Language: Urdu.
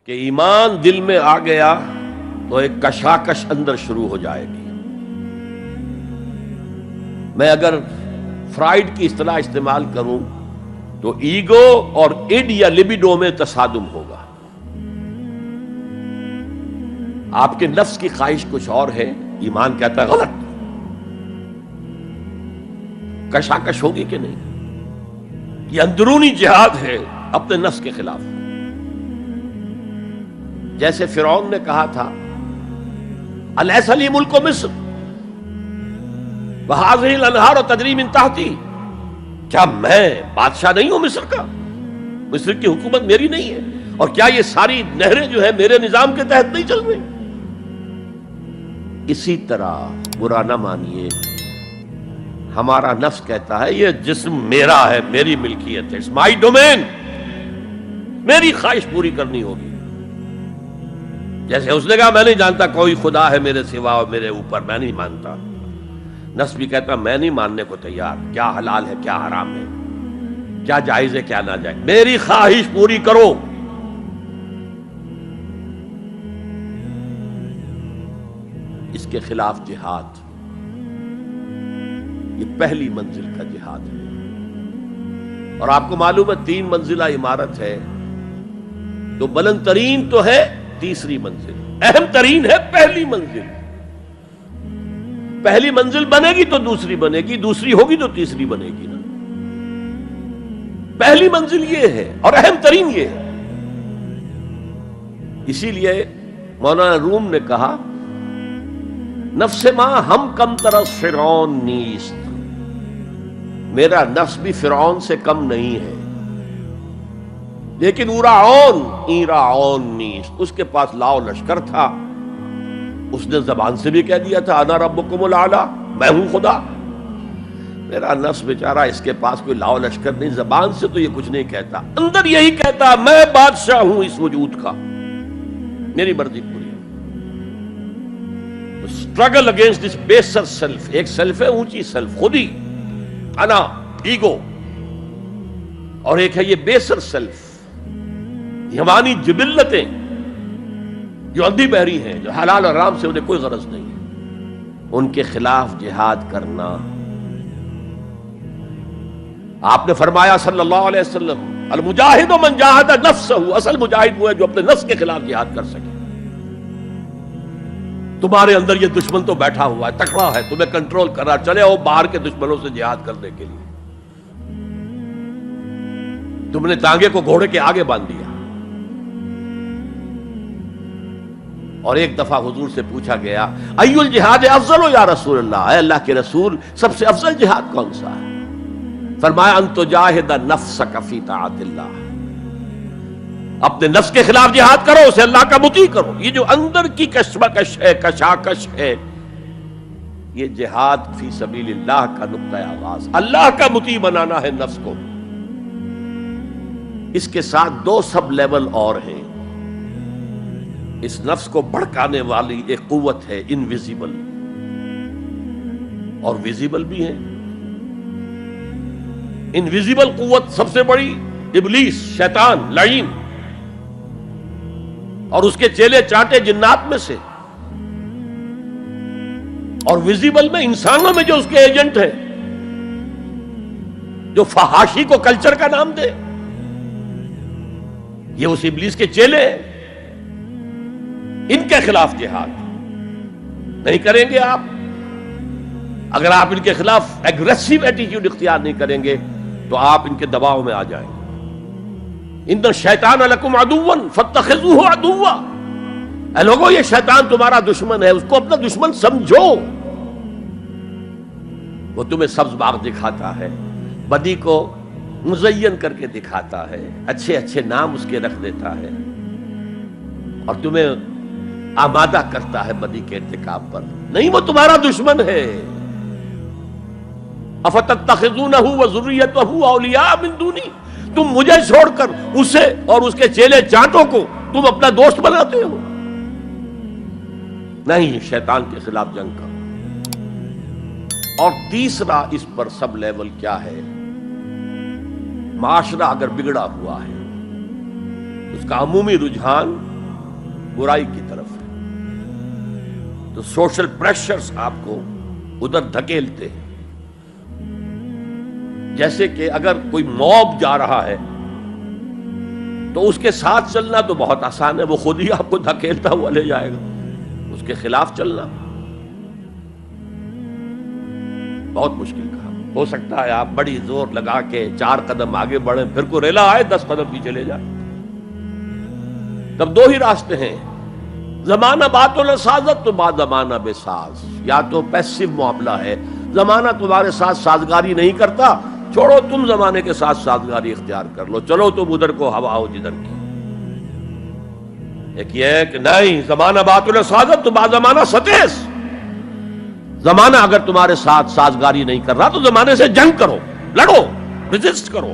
کہ ایمان دل میں آ گیا تو ایک کشاکش اندر شروع ہو جائے گی. میں اگر فرائڈ کی اصطلاح استعمال کروں تو ایگو اور اڈ یا لبیڈو میں تصادم ہوگا. آپ کے نفس کی خواہش کچھ اور ہے، ایمان کہتا ہے غلط. کشاکش ہوگی کہ نہیں؟ یہ اندرونی جہاد ہے اپنے نفس کے خلاف. جیسے فرعون نے کہا تھا الیس لی ملک مصر وہذہ الانہار تجری من تحتی، کیا میں بادشاہ نہیں ہوں مصر کا؟ مصر کی حکومت میری نہیں ہے؟ اور کیا یہ ساری نہریں جو ہے میرے نظام کے تحت نہیں چل رہی؟ اسی طرح برا نہ مانیے، ہمارا نفس کہتا ہے یہ جسم میرا ہے، میری ملکیت ہے، اٹس مائی ڈومین، میری خواہش پوری کرنی ہوگی. جیسے اس نے کہا میں نہیں جانتا کوئی خدا ہے میرے سوا اور میرے اوپر، میں نہیں مانتا. نفس بھی کہتا میں نہیں ماننے کو تیار، کیا حلال ہے کیا حرام ہے، کیا جائز ہے کیا ناجائز، میری خواہش پوری کرو. اس کے خلاف جہاد، یہ پہلی منزل کا جہاد ہے. اور آپ کو معلوم ہے 3 منزلہ عمارت ہے، تو بلند ترین تو ہے تیسری منزل، اہم ترین ہے پہلی منزل. پہلی منزل بنے گی تو دوسری بنے گی، دوسری ہوگی تو تیسری بنے گی نا. پہلی منزل یہ ہے اور اہم ترین یہ ہے. اسی لیے مولانا روم نے کہا نفس ماں ہم کم طرف فرعون نیست، میرا نفس بھی فرعون سے کم نہیں ہے، لیکن ایراعون نیست، اس کے پاس لاؤ لشکر تھا. اس نے زبان سے بھی کہہ دیا تھا انا ربکم الاعلی، میں ہوں خدا. میرا نفس بیچارہ اس کے پاس کوئی لاؤ لشکر نہیں، زبان سے تو یہ کچھ نہیں کہتا، اندر یہی کہتا میں بادشاہ ہوں اس وجود کا، میری مرضی پوری. اسٹرگل اگینسٹ دس بیسر سیلف، ایک سیلف ہے اونچی سیلف، خودی، انا، ایگو، اور ایک ہے یہ بیسر سیلف، ہماری جبلتیں جو اندھی بہری ہیں، جو حلال اور حرام سے انہیں کوئی غرض نہیں ہے، ان کے خلاف جہاد کرنا. آپ نے فرمایا صلی اللہ علیہ وسلم المجاہد من جاہد نفسہ، اصل مجاہد وہ ہے جو اپنے نفس کے خلاف جہاد کر سکے. تمہارے اندر یہ دشمن تو بیٹھا ہوا ہے، تکڑا ہے، تمہیں کنٹرول کر رہا، چلے آؤ باہر کے دشمنوں سے جہاد کرنے کے لیے. تم نے تانگے کو گھوڑے کے آگے باندھ دیا. اور ایک دفعہ حضور سے پوچھا گیا ای الجہاد افضل یا رسول اللہ، اے اللہ کے رسول سب سے افضل جہاد کون سا ہے؟ فرمایا ان تجاہد نفسک فی طاعت اللہ، اپنے نفس کے خلاف جہاد کرو، اسے اللہ کا مطیع کرو. یہ جو اندر کی کشمکش ہے، کشاکش ہے، یہ جہاد فی سبیل اللہ کا نقطہ آغاز، اللہ کا مطیع بنانا ہے نفس کو. اس کے ساتھ 2 سب لیول اور ہیں. اس نفس کو بھڑکانے والی ایک قوت ہے انویزیبل، اور ویزیبل بھی ہے. انویزیبل قوت سب سے بڑی ابلیس، شیطان لعین، اور اس کے چیلے چانٹے جنات میں سے. اور ویزیبل میں انسانوں میں جو اس کے ایجنٹ ہیں، جو فحاشی کو کلچر کا نام دے، یہ اس ابلیس کے چیلے ہیں. ان کے خلاف جہاد نہیں کریں گے آپ. اگر آپ ان کے خلاف ایگریسو ایٹیٹیوڈ اختیار نہیں کریں گے تو آپ ان کے دباؤ میں آ جائیں گے. ان الشیطان لکم عدوا فاتخذوہ عدوا، اے لوگوں یہ شیطان تمہارا دشمن ہے، اس کو اپنا دشمن سمجھو. وہ تمہیں سبز باغ دکھاتا ہے، بدی کو مزین کر کے دکھاتا ہے، اچھے اچھے نام اس کے رکھ دیتا ہے، اور تمہیں آمادہ کرتا ہے بدی کے ارتکاب پر. نہیں، وہ تمہارا دشمن ہے. افتتخذونہ وذریتہ اولیاء من دونی، تم مجھے چھوڑ کر اسے اور اس کے چیلے چانٹوں کو تم اپنا دوست بناتے ہو. نہیں، شیطان کے خلاف جنگ کرو. اور تیسرا اس پر سب لیول کیا ہے؟ معاشرہ اگر بگڑا ہوا ہے، اس کا عمومی رجحان برائی کی طرف ہے. تو سوشل پریشرز آپ کو ادھر دھکیلتے ہیں. جیسے کہ اگر کوئی موب جا رہا ہے تو اس کے ساتھ چلنا تو بہت آسان ہے، وہ خود ہی آپ کو دھکیلتا ہوا لے جائے گا. اس کے خلاف چلنا بہت مشکل کام. ہو سکتا ہے آپ بڑی زور لگا کے 4 قدم آگے بڑھیں، پھر کوئی ریلا آئے 10 قدم پیچھے لے جائے. تب 2 ہی راستے ہیں، زمانہ بات و سازت تو بعد زمانہ بے ساز. یا تو پیسو معاملہ ہے، زمانہ تمہارے ساتھ سازگاری نہیں کرتا، چھوڑو تم زمانے کے ساتھ سازگاری اختیار کر لو، چلو تم ادھر کو ہوا ہو جدھر کی. ایک یہ ہے کہ نہیں، زمانہ بات و سازت تو بعد زمانہ ستیس. زمانہ اگر تمہارے ساتھ سازگاری نہیں کر رہا تو زمانے سے جنگ کرو، لڑو، ریزسٹ کرو.